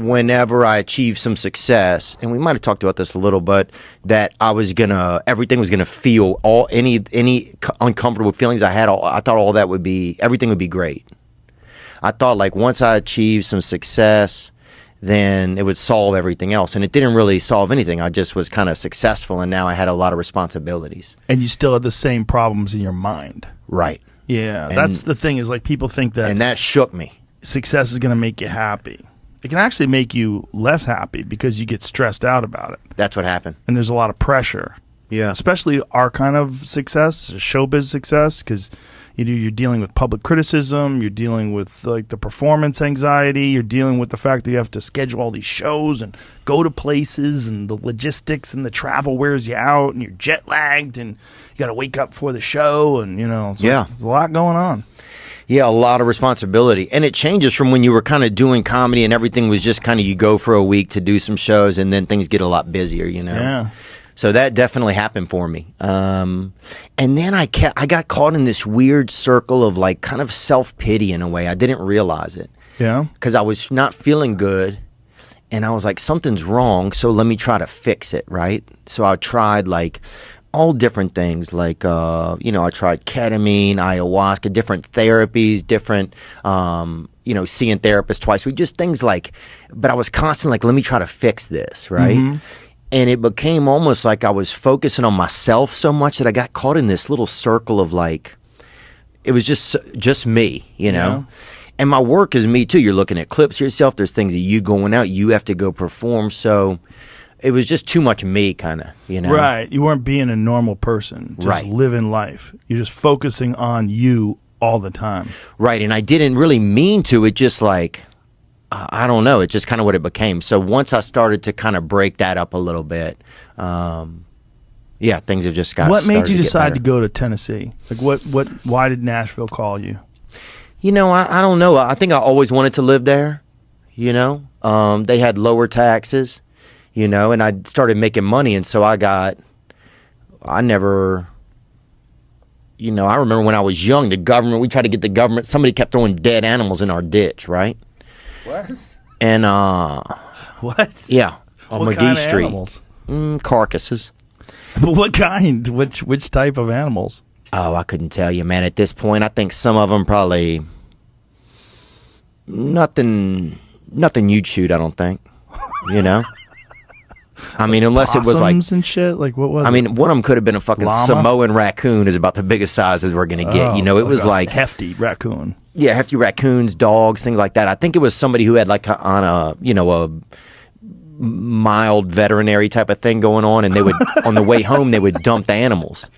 whenever I achieved some success, and we might have talked about this a little, but that I was gonna, everything was gonna feel any uncomfortable feelings I had. I thought all that would be, everything would be great. I thought like once I achieved some success, then it would solve everything else. And it didn't really solve anything. I just was kind of successful, and now I had a lot of responsibilities. And you still had the same problems in your mind. Right. Yeah, that's the thing, is like people think that... And that shook me. Success is going to make you happy. It can actually make you less happy because you get stressed out about it. That's what happened. And there's a lot of pressure. Yeah. Especially our kind of success, showbiz success, because you're dealing with public criticism, you're dealing with like the performance anxiety, you're dealing with the fact that you have to schedule all these shows and go to places, and the logistics and the travel wears you out, and you're jet lagged, and you got to wake up for the show, and it's there's a lot going on. Yeah, a lot of responsibility. And it changes from when you were kind of doing comedy and everything was just kind of, you go for a week to do some shows, and then things get a lot busier, Yeah. So that definitely happened for me. And then I got caught in this weird circle of like kind of self-pity in a way. I didn't realize it. Yeah. Because I was not feeling good, and I was like, something's wrong, so let me try to fix it, right? So I tried like all different things, like, I tried ketamine, ayahuasca, different therapies, different, seeing therapists twice a week, just things like, but I was constantly like, let me try to fix this, right? Mm-hmm. And it became almost like I was focusing on myself so much that I got caught in this little circle of like, it was just me, Yeah. And my work is me too. You're looking at clips of yourself. There's things that you going out, you have to go perform. So it was just too much me, kind of, Right. You weren't being a normal person, just living life. You're just focusing on you all the time. Right. And I didn't really mean to. It just like, I don't know. It's just kind of what it became. So once I started to kind of break that up a little bit, things have just got. What made you decide to go to Tennessee? Like why did Nashville call you? I don't know. I think I always wanted to live there. They had lower taxes, and I started making money, and so I remember when I was young, we tried to get the government, somebody kept throwing dead animals in our ditch, right? What? And what? Yeah, on what McGee kind Street. Of animals? Carcasses. What kind? Which type of animals? Oh, I couldn't tell you, man. At this point, I think some of them probably nothing you'd shoot. I don't think. I mean, unless it was like and shit. Like what was? I mean, one of them could have been a fucking llama? Samoan raccoon. Is about the biggest sizes we're gonna get. It was like hefty raccoon. Yeah, hefty raccoons, dogs, things like that. I think it was somebody who had like a mild veterinary type of thing going on, and they would on the way home they would dump the animals,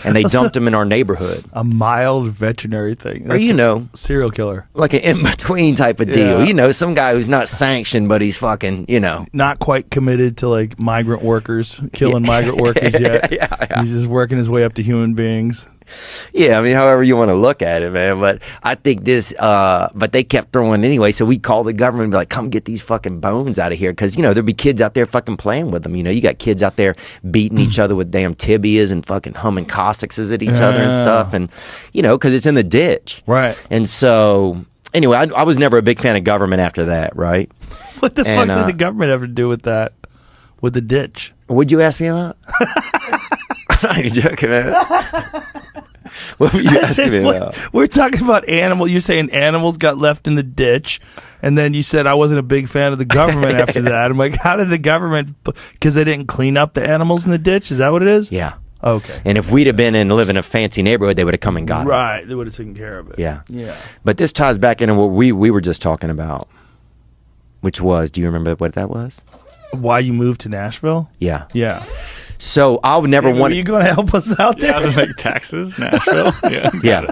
and they dumped them in our neighborhood. A mild veterinary thing, That's or serial killer, like an in between type of deal. Yeah. Some guy who's not sanctioned, but he's fucking not quite committed to like migrant workers, killing migrant workers yet. Yeah. He's just working his way up to human beings. Yeah, I mean, however you want to look at it, man. But I think but they kept throwing anyway. So we called the government and be like, come get these fucking bones out of here. Because, there'd be kids out there fucking playing with them. You got kids out there beating each other with damn tibias and fucking humming caustics at each other and stuff. And, because it's in the ditch. Right. And so, anyway, I was never a big fan of government after that, right? What the fuck did the government ever do with that? With the ditch? What'd you ask me about? I'm not even joking, man. What were you asking me about? We're talking about animals. You're saying animals got left in the ditch, and then you said I wasn't a big fan of the government after that. I'm like, how did the government? Because they didn't clean up the animals in the ditch. Is that what it is? Yeah. Okay. And if we'd have been and live in a fancy neighborhood, they would have come and got it. Right. They would have taken care of it. Yeah. Yeah. But this ties back into what we were just talking about, which was, do you remember what that was? Why you moved to Nashville? Yeah. Yeah. So I would never want. Are you going to help us out there? Yeah, I was like Texas, Nashville. Yeah.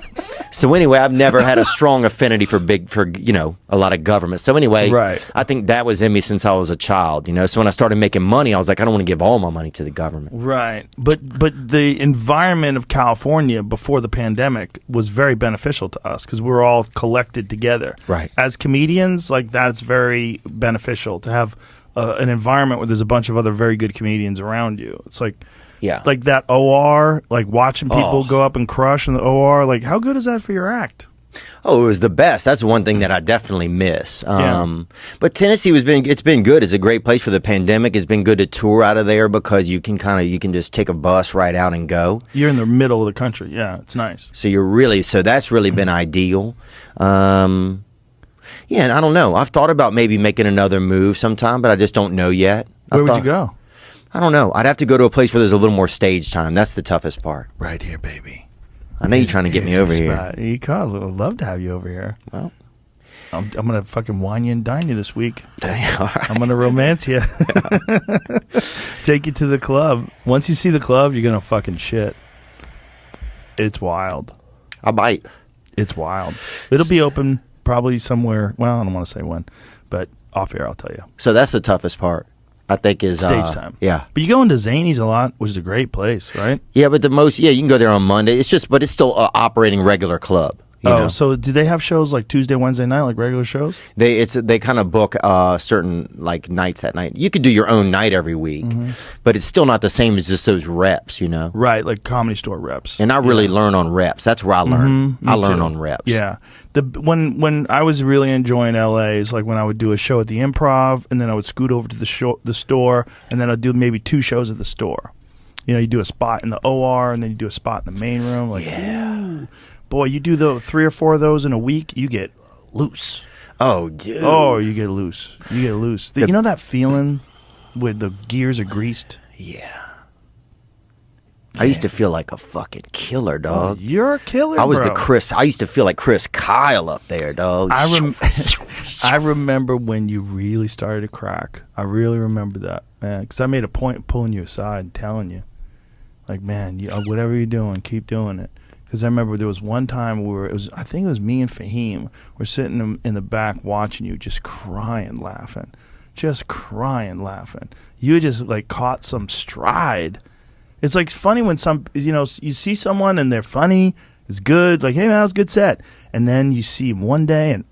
So anyway, I've never had a strong affinity for a lot of government. So anyway, right. I think that was in me since I was a child. So when I started making money, I was like, I don't want to give all my money to the government. Right. But the environment of California before the pandemic was very beneficial to us because we were all collected together. Right. As comedians, like that's very beneficial to have an environment where there's a bunch of other very good comedians around you. It's like, like that OR, like watching people go up and crush in the OR. Like, how good is that for your act? Oh, it was the best. That's one thing that I definitely miss. Yeah. But Tennessee it's been good. It's a great place for the pandemic. It's been good to tour out of there because you can just take a bus right out and go. You're in the middle of the country. Yeah, it's nice. So that's really been ideal. Yeah, and I don't know. I've thought about maybe making another move sometime, but I just don't know yet. Where would you go? I don't know. I'd have to go to a place where there's a little more stage time. That's the toughest part. Right here, baby. I know you're trying to get me over here. I'd love to have you over here. Well, I'm gonna fucking wine you and dine you this week. all right. I'm gonna romance you. Take you to the club. Once you see the club, you're gonna fucking shit. It's wild. I might. It's wild. It'll be open probably somewhere. Well, I don't want to say when, but off air I'll tell you. So that's the toughest part, I think, is Stage time. Yeah. But you go into Zany's a lot, which is a great place, right? Yeah, but you can go there on Monday. But it's still an operating regular club. You know? So do they have shows like Tuesday, Wednesday night, like regular shows? They kind of book certain like nights that night. You could do your own night every week, but it's still not the same as just those reps, you know. Right, like Comedy Store reps. And I really learn on reps. That's where I learn. I learn on reps. Yeah. When I was really enjoying LA is like when I would do a show at the Improv, and then I would scoot over to the store, and then I'd do maybe 2 shows at the store. You know, you do a spot in the OR, and then you do a spot in the main room. Like, ooh. Boy, you do 3 or 4 of those in a week, you get loose. Oh, dude. Oh, you get loose. You get loose. You know that feeling where the gears are greased? Yeah. I used to feel like a fucking killer, dog. Oh, you're a killer, I was bro. I used to feel like Chris Kyle up there, dog. I remember when you really started to crack. I really remember that, man. Because I made a point of pulling you aside and telling you, like, man, whatever you're doing, keep doing it. Because I remember there was one time where I think it was me and Fahim were sitting in the back watching you, just crying, laughing. You just like caught some stride. It's like funny when you see someone and they're funny, it's good, like, hey man, that was a good set. And then you see them one day and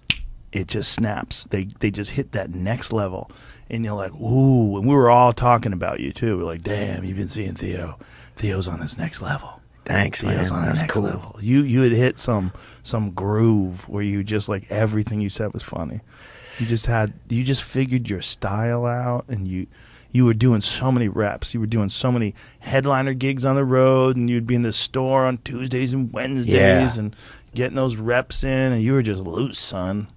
it just snaps. They just hit that next level. And you're like, ooh. And we were all talking about you too. We're like, damn, you've been seeing Theo. Theo's on this next level. Thanks, man. That's cool. Level. You had hit some groove where you just like everything you said was funny. You just figured your style out, and you were doing so many reps. You were doing so many headliner gigs on the road, and you'd be in the store on Tuesdays and Wednesdays and getting those reps in, and you were just loose, son.